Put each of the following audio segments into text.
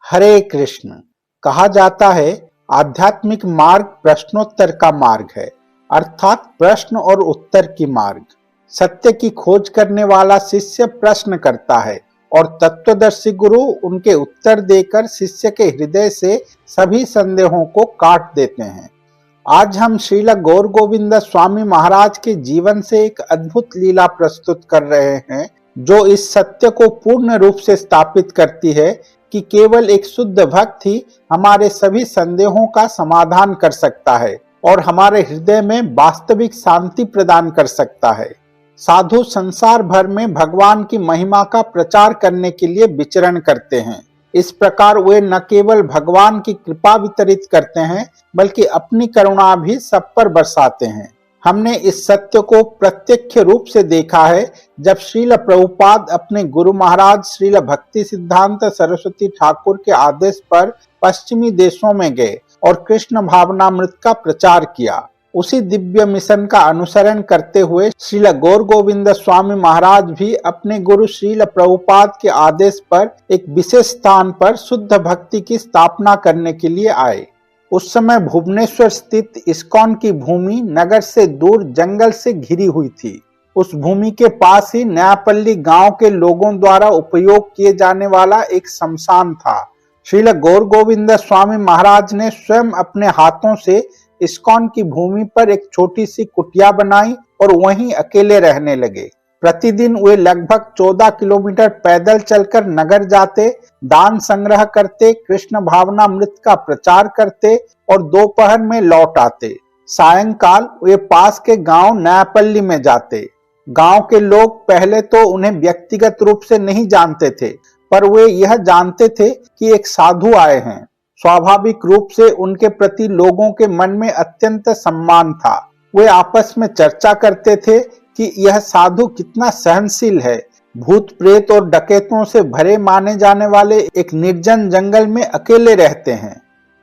हरे कृष्ण। कहा जाता है आध्यात्मिक मार्ग प्रश्नोत्तर का मार्ग है, अर्थात प्रश्न और उत्तर की मार्ग। सत्य की खोज करने वाला शिष्य प्रश्न करता है और तत्वदर्शी गुरु उनके उत्तर देकर शिष्य के हृदय से सभी संदेहों को काट देते हैं। आज हम श्रील गौर गोविंद स्वामी महाराज के जीवन से एक अद्भुत लीला प्रस्तुत कर रहे हैं, जो इस सत्य को पूर्ण रूप से स्थापित करती है कि केवल एक शुद्ध भक्त ही हमारे सभी संदेहों का समाधान कर सकता है और हमारे हृदय में वास्तविक शांति प्रदान कर सकता है। साधु संसार भर में भगवान की महिमा का प्रचार करने के लिए विचरण करते हैं। इस प्रकार वे न केवल भगवान की कृपा वितरित करते हैं, बल्कि अपनी करुणा भी सब पर बरसाते हैं। हमने इस सत्य को प्रत्यक्ष रूप से देखा है जब श्रील प्रभुपाद अपने गुरु महाराज श्रील भक्ति सिद्धांत सरस्वती ठाकुर के आदेश पर पश्चिमी देशों में गए और कृष्ण भावनामृत का प्रचार किया। उसी दिव्य मिशन का अनुसरण करते हुए श्रील गौर गोविंद स्वामी महाराज भी अपने गुरु श्रील प्रभुपाद के आदेश पर एक विशेष स्थान पर शुद्ध भक्ति की स्थापना करने के लिए आए। उस समय भुवनेश्वर स्थित इस्कॉन की भूमि नगर से दूर जंगल से घिरी हुई थी। उस भूमि के पास ही नयापल्ली गांव के लोगों द्वारा उपयोग किए जाने वाला एक शमशान था। श्रील गौर गोविंद स्वामी महाराज ने स्वयं अपने हाथों से इस्कॉन की भूमि पर एक छोटी सी कुटिया बनाई और वहीं अकेले रहने लगे। प्रतिदिन वे लगभग 14 किलोमीटर पैदल चलकर नगर जाते, दान संग्रह करते, कृष्ण भावनामृत का प्रचार करते और दोपहर में लौट आते। सायंकाल वे पास के गांव नयापल्ली में जाते। गांव के लोग पहले तो उन्हें व्यक्तिगत रूप से नहीं जानते थे, पर वे यह जानते थे कि एक साधु आए हैं। स्वाभाविक रूप से उनके प्रति लोगों के मन में अत्यंत सम्मान था। वे आपस में चर्चा करते थे कि यह साधु कितना सहनशील है। भूत प्रेत और डकैतों से भरे माने जाने वाले एक निर्जन जंगल में अकेले रहते हैं।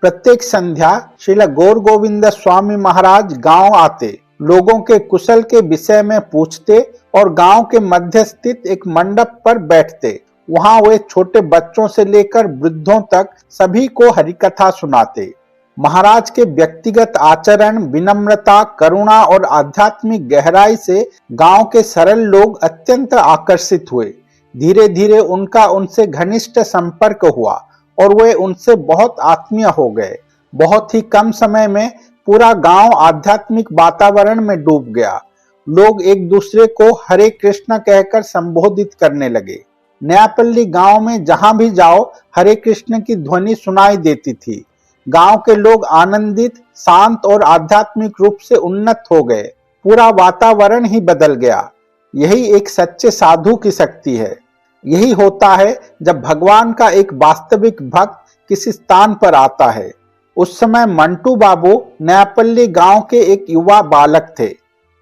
प्रत्येक संध्या श्रील गौर गोविंद स्वामी महाराज गांव आते, लोगों के कुशल के विषय में पूछते और गांव के मध्य स्थित एक मंडप पर बैठते। वहां वे छोटे बच्चों से लेकर वृद्धों तक सभी को हरिकथा सुनाते। महाराज के व्यक्तिगत आचरण, विनम्रता, करुणा और आध्यात्मिक गहराई से गांव के सरल लोग अत्यंत आकर्षित हुए। धीरे धीरे उनका उनसे घनिष्ठ संपर्क हुआ और वे उनसे बहुत आत्मीय हो गए। बहुत ही कम समय में पूरा गांव आध्यात्मिक वातावरण में डूब गया। लोग एक दूसरे को हरे कृष्ण कहकर संबोधित करने लगे। नयापल्ली गांव में जहां भी जाओ हरे कृष्ण की ध्वनि सुनाई देती थी। गांव के लोग आनंदित, शांत और आध्यात्मिक रूप से उन्नत हो गए। पूरा वातावरण ही बदल गया। यही एक सच्चे साधु की शक्ति है। यही होता है जब भगवान का एक वास्तविक भक्त किसी स्थान पर आता है। उस समय मंटू बाबू नयापल्ली गांव के एक युवा बालक थे।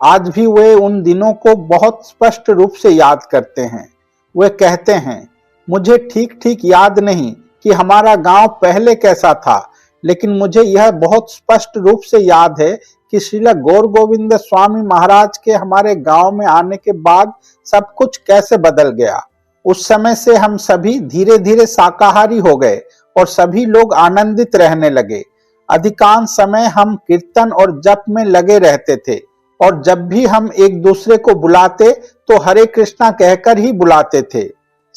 आज भी वे उन दिनों को बहुत स्पष्ट रूप से याद करते हैं। वे कहते हैं, मुझे ठीक ठीक याद नहीं कि हमारा गांव पहले कैसा था, लेकिन मुझे यह बहुत स्पष्ट रूप से याद है कि श्रील गौर गोविंद स्वामी महाराज के हमारे गांव में आने के बाद सब कुछ कैसे बदल गया। उस समय से हम सभी धीरे धीरे शाकाहारी हो गए और सभी लोग आनंदित रहने लगे। अधिकांश समय हम कीर्तन और जप में लगे रहते थे और जब भी हम एक दूसरे को बुलाते तो हरे कृष्णा कहकर ही बुलाते थे।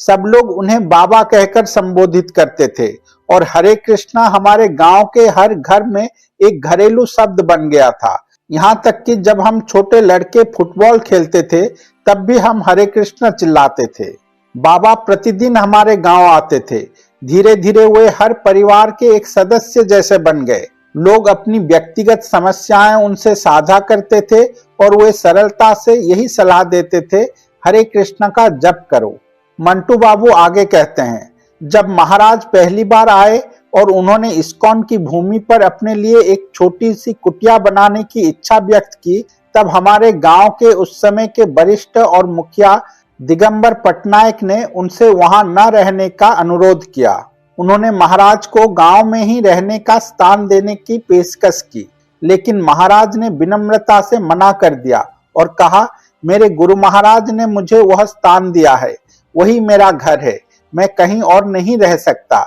सब लोग उन्हें बाबा कहकर संबोधित करते थे और हरे कृष्णा हमारे गांव के हर घर में एक घरेलू शब्द बन गया था। यहाँ तक कि जब हम छोटे लड़के फुटबॉल खेलते थे तब भी हम हरे कृष्णा चिल्लाते थे। बाबा प्रतिदिन हमारे गांव आते थे। धीरे धीरे वे हर परिवार के एक सदस्य जैसे बन गए। लोग अपनी व्यक्तिगत समस्याएं उनसे साझा करते थे और वे सरलता से यही सलाह देते थे, हरे कृष्ण का जप करो। मंटू बाबू आगे कहते हैं, जब महाराज पहली बार आए और उन्होंने इस्कॉन की भूमि पर अपने लिए एक छोटी सी कुटिया बनाने की इच्छा व्यक्त की, तब हमारे गांव के उस समय के वरिष्ठ और मुखिया दिगंबर पटनायक ने उनसे वहां न रहने का अनुरोध किया। उन्होंने महाराज को गांव में ही रहने का स्थान देने की पेशकश की, लेकिन महाराज ने विनम्रता से मना कर दिया और कहा, मेरे गुरु महाराज ने मुझे वह स्थान दिया है, वही मेरा घर है, मैं कहीं और नहीं रह सकता।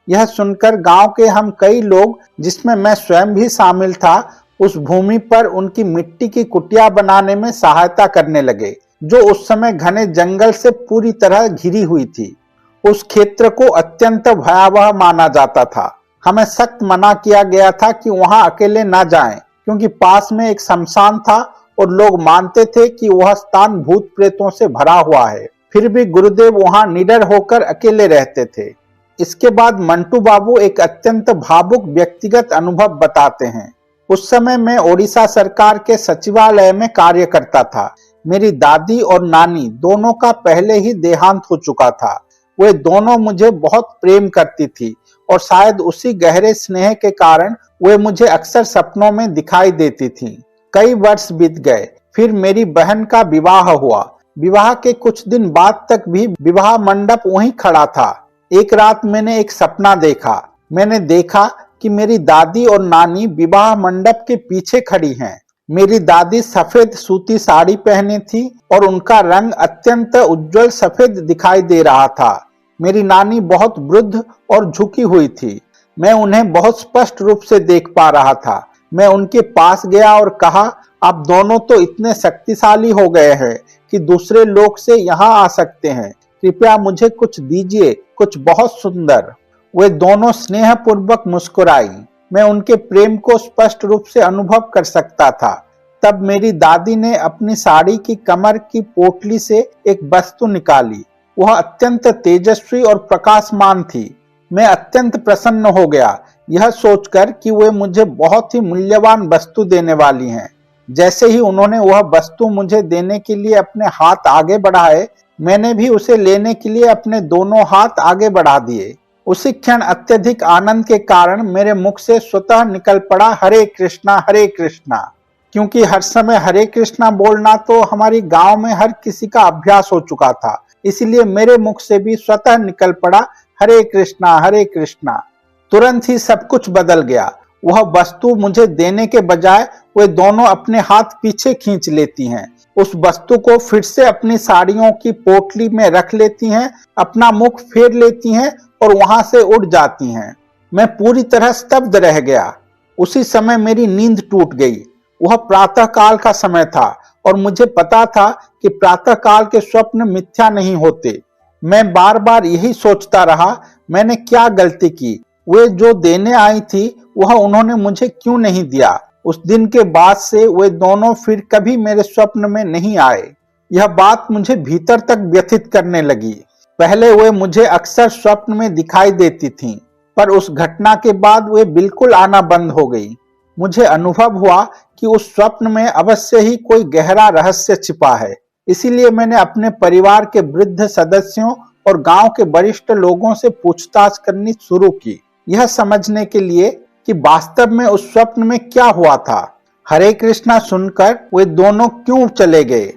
यह सुनकर गांव के हम कई लोग, जिसमें मैं स्वयं भी शामिल था, उस भूमि पर उनकी मिट्टी की कुटिया बनाने में सहायता करने लगे, जो उस समय घने जंगल से पूरी तरह घिरी हुई थी। उस क्षेत्र को अत्यंत भयावह माना जाता था। हमें सख्त मना किया गया था कि वहां अकेले न जाएं, क्योंकि पास में एक शमशान था और लोग मानते थे कि वह स्थान भूत प्रेतों से भरा हुआ है। फिर भी गुरुदेव वहां निडर होकर अकेले रहते थे। इसके बाद मंटू बाबू एक अत्यंत भावुक व्यक्तिगत अनुभव बताते हैं। उस समय मैं ओडिशा सरकार के सचिवालय में कार्य करता था। मेरी दादी और नानी दोनों का पहले ही देहांत हो चुका था। वे दोनों मुझे बहुत प्रेम करती थी और शायद उसी गहरे स्नेह के कारण वे मुझे अक्सर सपनों में दिखाई देती थीं। कई वर्ष बीत गए, फिर मेरी बहन का विवाह हुआ। विवाह के कुछ दिन बाद तक भी विवाह मंडप वहीं खड़ा था। एक रात मैंने एक सपना देखा। मैंने देखा कि मेरी दादी और नानी विवाह मंडप के पीछे खड़ी हैं। मेरी दादी सफेद सूती साड़ी पहने थी और उनका रंग अत्यंत उज्जवल सफेद दिखाई दे रहा था। मेरी नानी बहुत वृद्ध और झुकी हुई थी। मैं उन्हें बहुत स्पष्ट रूप से देख पा रहा था। मैं उनके पास गया और कहा, आप दोनों तो इतने शक्तिशाली हो गए हैं कि दूसरे लोग से यहाँ आ सकते हैं। कृपया मुझे कुछ दीजिए, कुछ बहुत सुंदर। वे दोनों स्नेहपूर्वक मुस्कुराई। मैं उनके प्रेम को स्पष्ट रूप से अनुभव कर सकता था। तब मेरी दादी ने अपनी साड़ी की कमर की पोटली से एक वस्तु निकाली। वह अत्यंत तेजस्वी और प्रकाशमान थी। मैं अत्यंत प्रसन्न हो गया, यह सोचकर कि वे मुझे बहुत ही मूल्यवान वस्तु देने वाली हैं। जैसे ही उन्होंने वह वस्तु मुझे देने के लिए अपने हाथ आगे बढ़ाए, मैंने भी उसे लेने के लिए अपने दोनों हाथ आगे बढ़ा दिए। उसी क्षण अत्यधिक आनंद के कारण मेरे मुख से स्वतः निकल पड़ा, हरे कृष्णा हरे कृष्णा। क्योंकि हर समय हरे कृष्णा बोलना तो हमारी गांव में हर किसी का अभ्यास हो चुका था, इसलिए मेरे मुख से भी स्वतः निकल पड़ा, हरे कृष्णा हरे कृष्णा। तुरंत ही सब कुछ बदल गया। वह वस्तु मुझे देने के बजाय वे दोनों अपने हाथ पीछे खींच लेती हैं, उस वस्तु को फिर से अपनी साड़ियों की पोटली में रख लेती हैं, अपना मुख फेर लेती हैं और वहां से उड़ जाती हैं। मैं पूरी तरह स्तब्ध रह गया। उसी समय मेरी नींद टूट गई। वह प्रातः काल का समय था और मुझे पता था कि प्रातः काल के स्वप्न मिथ्या नहीं होते। मैं बार बार यही सोचता रहा, मैंने क्या गलती की? वे जो देने आई थी वह उन्होंने मुझे क्यों नहीं दिया? उस दिन के बाद से वे दोनों फिर कभी मेरे स्वप्न में नहीं आए। यह बात मुझे भीतर तक व्यथित करने लगी। पहले वे मुझे अक्सर स्वप्न में दिखाई देती थीं, पर उस घटना के बाद वे बिल्कुल आना बंद हो गई। मुझे अनुभव हुआ कि उस स्वप्न में अवश्य ही कोई गहरा रहस्य छिपा है। इसीलिए मैंने अपने परिवार के वृद्ध सदस्यों और गांव के वरिष्ठ लोगों से पूछताछ करनी शुरू की, यह समझने के लिए कि वास्तव में उस स्वप्न में क्या हुआ था। हरे कृष्णा सुनकर वे दोनों क्यों चले गए?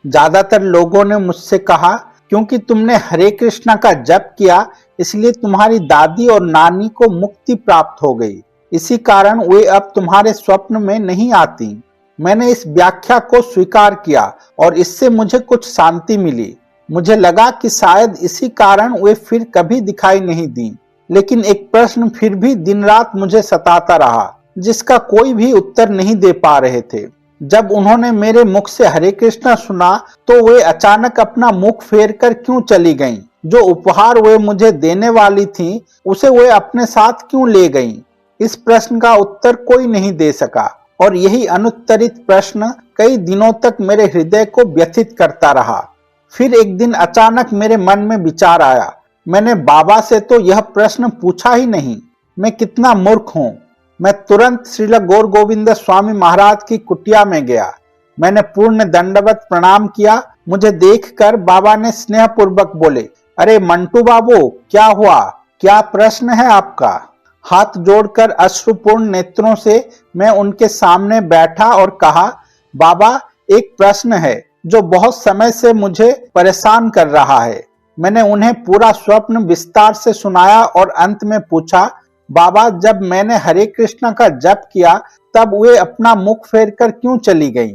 ज्यादातर लोगों ने मुझसे कहा, क्योंकि तुमने हरे कृष्णा का जप किया, इसलिए तुम्हारी दादी और नानी को मुक्ति प्राप्त हो गई। इसी कारण वे अब तुम्हारे स्वप्न में नहीं आती। मैंने इस व्याख्या को स्वीकार किया और इससे मुझे कुछ शांति मिली। मुझे लगा कि शायद इसी कारण वे फिर कभी दिखाई नहीं दी। लेकिन एक प्रश्न फिर भी दिन रात मुझे सताता रहा, जिसका कोई भी उत्तर नहीं दे पा रहे थे। जब उन्होंने मेरे मुख से हरे कृष्णा सुना तो वे अचानक अपना मुख फेर कर क्यों चली गईं? जो उपहार वे मुझे देने वाली थीं, उसे वे अपने साथ क्यों ले गईं? इस प्रश्न का उत्तर कोई नहीं दे सका और यही अनुत्तरित प्रश्न कई दिनों तक मेरे हृदय को व्यथित करता रहा। फिर एक दिन अचानक मेरे मन में विचार आया, मैंने बाबा से तो यह प्रश्न पूछा ही नहीं। मैं कितना मूर्ख हूँ। मैं तुरंत श्रील गौर गोविंद स्वामी महाराज की कुटिया में गया। मैंने पूर्ण दंडवत प्रणाम किया। मुझे देखकर बाबा ने स्नेहपूर्वक बोले, अरे मंटू बाबू, क्या हुआ? क्या प्रश्न है आपका? हाथ जोड़कर अश्रुपूर्ण नेत्रों से मैं उनके सामने बैठा और कहा, बाबा, एक प्रश्न है जो बहुत समय से मुझे परेशान कर रहा है। मैंने उन्हें पूरा स्वप्न विस्तार से सुनाया और अंत में पूछा, बाबा, जब मैंने हरे कृष्णा का जप किया तब वे अपना मुख फेर कर क्यों चली गईं?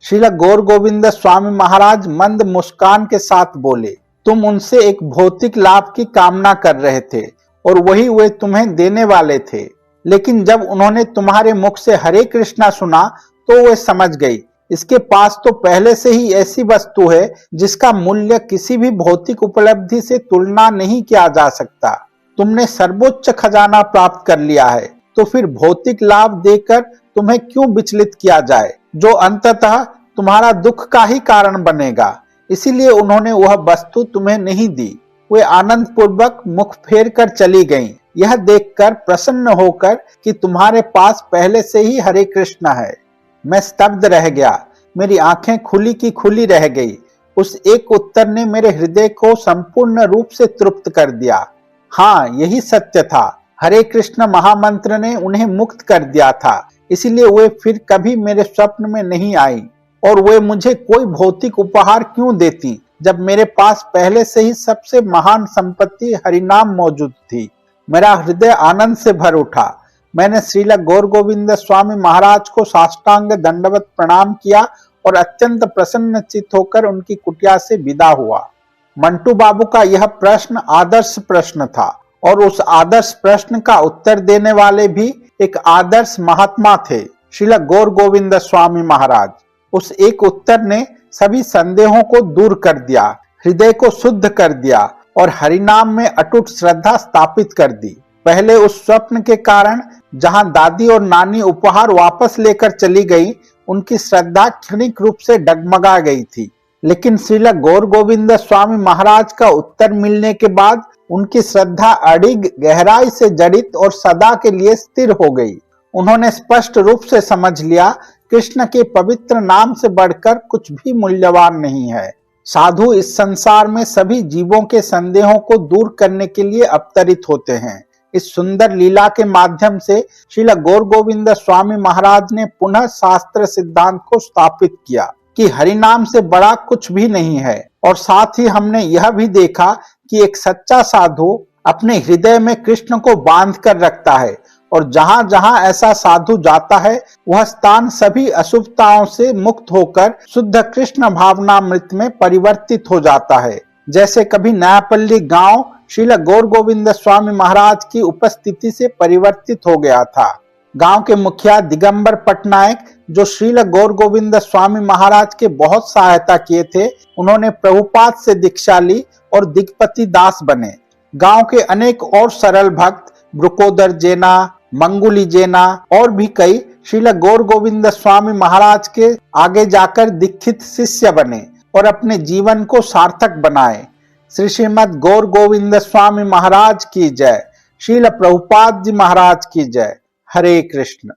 श्रील गौर गोविंद स्वामी महाराज मंद मुस्कान के साथ बोले, तुम उनसे एक भौतिक लाभ की कामना कर रहे थे और वही वे तुम्हें देने वाले थे। लेकिन जब उन्होंने तुम्हारे मुख से हरे कृष्णा सुना तो वे समझ गई, इसके पास तो पहले से ही ऐसी वस्तु है जिसका मूल्य किसी भी भौतिक उपलब्धि से तुलना नहीं किया जा सकता। तुमने सर्वोच्च खजाना प्राप्त कर लिया है, तो फिर भौतिक लाभ देकर तुम्हें क्यों विचलित किया जाए, जो अंततः तुम्हारा दुख का ही कारण बनेगा। इसीलिए उन्होंने वह वस्तु तुम्हें नहीं दी। वे आनंद पूर्वक मुख फेर कर चली गईं, यह देखकर प्रसन्न होकर कि तुम्हारे पास पहले से ही हरे कृष्ण है। मैं स्तब्ध रह गया, मेरी आंखें खुली की खुली रह गई। उस एक उत्तर ने मेरे हृदय को संपूर्ण रूप से तृप्त कर दिया। हाँ, यही सत्य था, हरे कृष्ण महामंत्र ने उन्हें मुक्त कर दिया था, इसलिए वे फिर कभी मेरे स्वप्न में नहीं आई। और वे मुझे कोई भौतिक उपहार क्यों देती, जब मेरे पास पहले से ही सबसे महान संपत्ति हरिनाम मौजूद थी। मेरा हृदय आनंद से भर उठा। मैंने श्रील गौर गोविंद स्वामी महाराज को साष्टांग दंडवत प्रणाम किया और अत्यंत प्रसन्नचित्त होकर उनकी कुटिया से विदा हुआ। मंटू बाबू का यह प्रश्न आदर्श प्रश्न था और उस आदर्श प्रश्न का उत्तर देने वाले भी एक आदर्श महात्मा थे, श्रील गौर गोविंद स्वामी महाराज। उस एक उत्तर ने सभी संदेहों को दूर कर दिया, हृदय को शुद्ध कर दिया और हरिनाम में अटूट श्रद्धा स्थापित कर दी। पहले उस स्वप्न के कारण जहां दादी और नानी उपहार वापस लेकर चली गई, उनकी श्रद्धा क्षणिक रूप से डगमगा गई थी। लेकिन श्रील गौर गोविंद स्वामी महाराज का उत्तर मिलने के बाद उनकी श्रद्धा अडिग, गहराई से जड़ित और सदा के लिए स्थिर हो गई। उन्होंने स्पष्ट रूप से समझ लिया, कृष्ण के पवित्र नाम से बढ़कर कुछ भी मूल्यवान नहीं है। साधु इस संसार में सभी जीवों के संदेहों को दूर करने के लिए अवतरित होते हैं। इस सुंदर लीला के माध्यम से श्रील गौर गोविंद स्वामी महाराज ने पुनः शास्त्र सिद्धांत को स्थापित किया कि हरिनाम से बड़ा कुछ भी नहीं है। और साथ ही हमने यह भी देखा कि एक सच्चा साधु अपने हृदय में कृष्ण को बांध कर रखता है और जहां जहां ऐसा साधु जाता है वह स्थान सभी अशुभताओं से मुक्त होकर शुद्ध कृष्ण भावनामृत में परिवर्तित हो जाता है। जैसे कभी नयापल्ली गांव श्रील गौर गोविंद स्वामी महाराज की उपस्थिति से परिवर्तित हो गया था। गांव के मुखिया दिगंबर पटनायक, जो श्रील गौर गोविंद स्वामी महाराज के बहुत सहायता किए थे, उन्होंने प्रभुपाद से दीक्षा ली और दिगपति दास बने। गांव के अनेक और सरल भक्त ब्रुकोदर जेना, मंगुली जेना और भी कई श्रील गौर गोविंद स्वामी महाराज के आगे जाकर दीक्षित शिष्य बने और अपने जीवन को सार्थक बनाए। श्री श्रीमद गौर गोविंद स्वामी महाराज की जय। श्रील प्रभुपाद जी महाराज की जय। हरे कृष्ण।